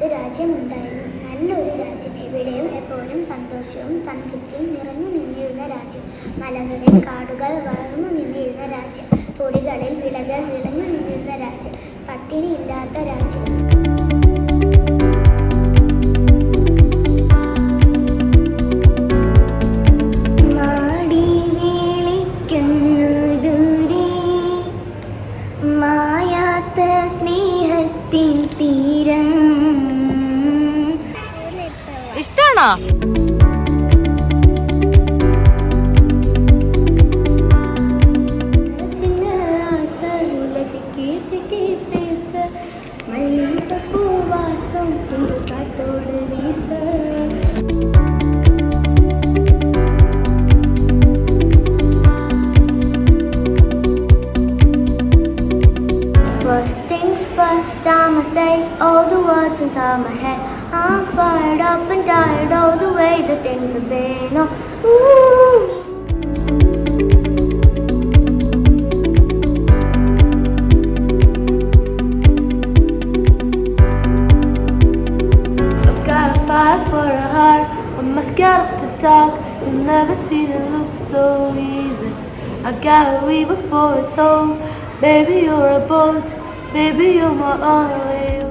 കാലത്ത് രാജ്യമുണ്ടായിരുന്നു. നല്ലൊരു രാജ്യം, എവിടെയും എപ്പോഴും സന്തോഷവും സംതൃപ്തിയും നിറഞ്ഞു നിന്നിരുന്ന രാജ്യം. മലകളിൽ കാടുകൾ വളർന്നു നിന്നിരുന്ന രാജ്യം. തൊടികളിൽ വിളകൾ വിളഞ്ഞു നിന്നിരുന്ന രാജ്യം. പട്ടിണിയില്ലാത്ത രാജ്യം. തീരം ഇഷ്ടാണോ? മല്ലികപ്പൂവാസം കാത്തോട് visa. First things first, I'ma say all the words inside my head. I'm fired up and tired all the way that things have been. Oh, ooh. I've got a fire for a heart, I'm scared to talk. You'll never see it look so easy. I gotta leave before it's home. Baby, you're a boat. Baby, you're my only